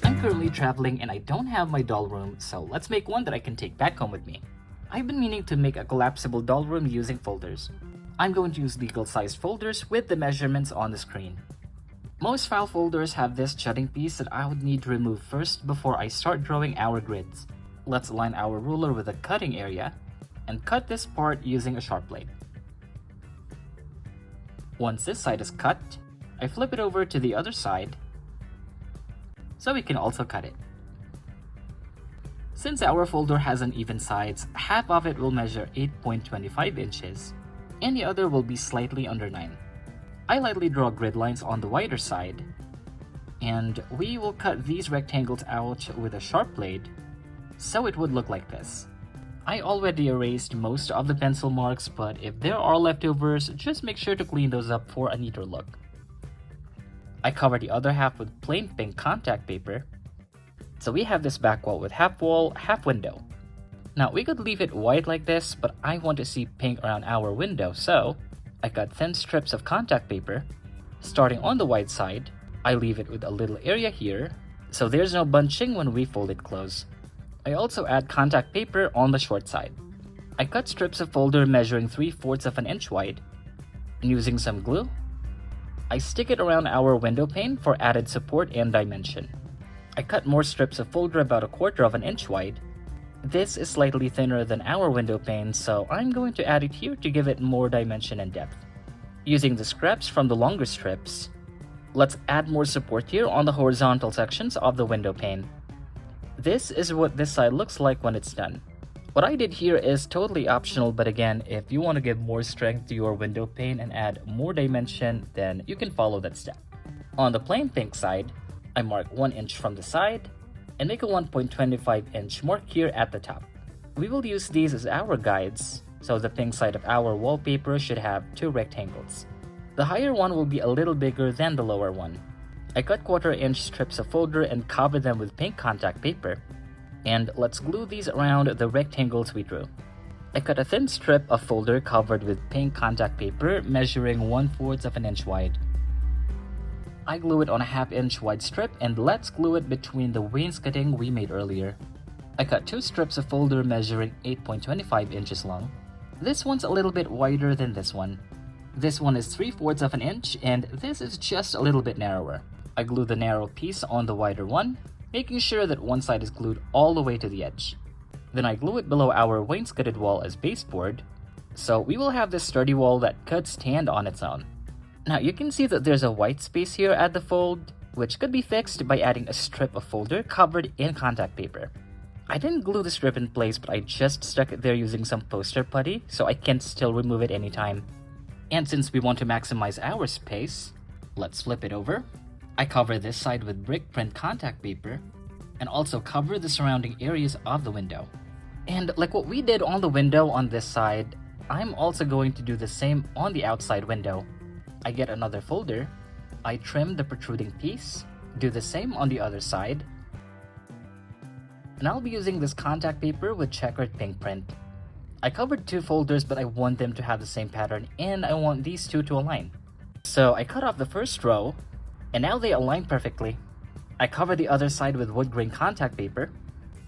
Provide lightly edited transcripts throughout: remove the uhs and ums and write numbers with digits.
I'm currently traveling and I don't have my doll room, so let's make one that I can take back home with me. I've been meaning to make a collapsible doll room using folders. I'm going to use legal-sized folders with the measurements on the screen. Most file folders have this jutting piece that I would need to remove first before I start drawing our grids. Let's align our ruler with the cutting area and cut this part using a sharp blade. Once this side is cut, I flip it over to the other side so we can also cut it. Since our folder has uneven sides, half of it will measure 8.25 inches and the other will be slightly under 9. I lightly draw grid lines on the wider side, and we will cut these rectangles out with a sharp blade so it would look like this. I already erased most of the pencil marks, but if there are leftovers, just make sure to clean those up for a neater look. I cover the other half with plain pink contact paper, so we have this back wall with half wall, half window. Now we could leave it white like this, but I want to see pink around our window, so I cut thin strips of contact paper. Starting on the white side, I leave it with a little area here, so there's no bunching when we fold it close. I also add contact paper on the short side. I cut strips of folder measuring 3/4 of an inch wide, and using some glue, I stick it around our window pane for added support and dimension. I cut more strips of folder about 1/4 of an inch wide. This is slightly thinner than our window pane, so I'm going to add it here to give it more dimension and depth. Using the scraps from the longer strips, let's add more support here on the horizontal sections of the window pane. This is what this side looks like when it's done. What I did here is totally optional, but again, if you want to give more strength to your window pane and add more dimension, then you can follow that step. On the plain pink side, I mark 1 inch from the side and make a 1.25 inch mark here at the top. We will use these as our guides, so the pink side of our wallpaper should have 2 rectangles. The higher one will be a little bigger than the lower one. I cut 1/4 inch strips of folder and cover them with pink contact paper. And let's glue these around the rectangles we drew. I cut a thin strip of folder covered with pink contact paper measuring 1/4 of an inch wide. I glue it on a 1/2 inch wide strip, and let's glue it between the wainscoting we made earlier. I cut 2 strips of folder measuring 8.25 inches long. This one's a little bit wider than this one. This one is 3/4 of an inch, and this is just a little bit narrower. I glue the narrow piece on the wider one, making sure that one side is glued all the way to the edge. Then I glue it below our wainscoted wall as baseboard, so we will have this sturdy wall that could stand on its own. Now you can see that there's a white space here at the fold, which could be fixed by adding a strip of folder covered in contact paper. I didn't glue the strip in place, but I just stuck it there using some poster putty, so I can still remove it anytime. And since we want to maximize our space, let's flip it over. I cover this side with brick print contact paper, and also cover the surrounding areas of the window. And like what we did on the window on this side, I'm also going to do the same on the outside window. I get another folder, I trim the protruding piece, do the same on the other side, and I'll be using this contact paper with checkered pink print. I covered 2 folders, but I want them to have the same pattern, and I want these 2 to align. So I cut off the first row, and now they align perfectly. I cover the other side with wood grain contact paper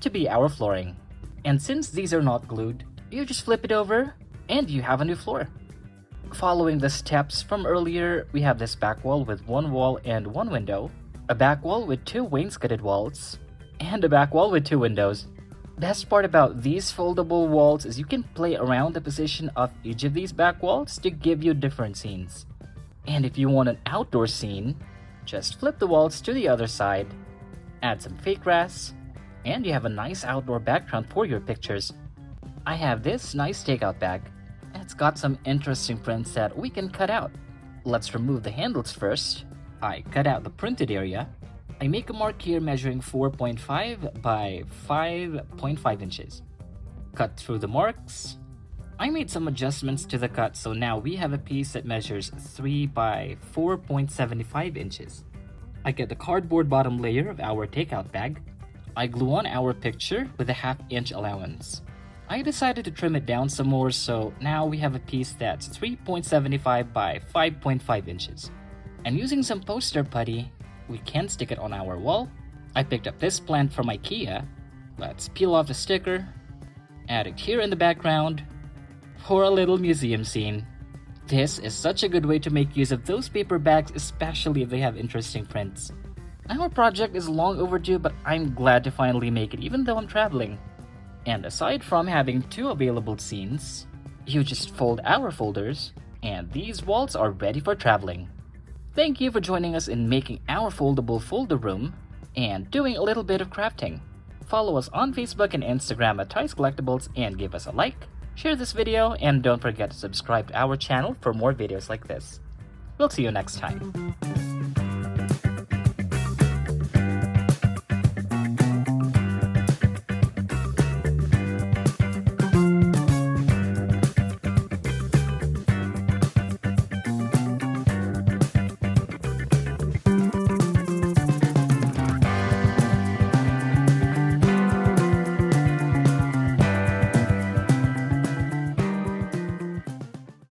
to be our flooring. And since these are not glued, you just flip it over and you have a new floor. Following the steps from earlier, we have this back wall with 1 wall and 1 window, a back wall with 2 wainscoted walls, and a back wall with 2 windows. Best part about these foldable walls is you can play around the position of each of these back walls to give you different scenes. And if you want an outdoor scene, just flip the walls to the other side, add some fake grass, and you have a nice outdoor background for your pictures. I have this nice takeout bag. It's got some interesting prints that we can cut out. Let's remove the handles first. I cut out the printed area. I make a mark here measuring 4.5 by 5.5 inches. Cut through the marks. I made some adjustments to the cut, so now we have a piece that measures 3 by 4.75 inches. I get the cardboard bottom layer of our takeout bag. I glue on our picture with a 1/2 inch allowance. I decided to trim it down some more, so now we have a piece that's 3.75 by 5.5 inches. And using some poster putty, we can stick it on our wall. I picked up this plant from IKEA. Let's peel off the sticker, add it here in the background for a little museum scene. This is such a good way to make use of those paper bags, especially if they have interesting prints. Our project is long overdue, but I'm glad to finally make it even though I'm traveling. And aside from having 2 available scenes, you just fold our folders, and these walls are ready for traveling. Thank you for joining us in making our foldable folder room and doing a little bit of crafting. Follow us on Facebook and Instagram at Toys Collectibles and give us a like, share this video, and don't forget to subscribe to our channel for more videos like this. We'll see you next time.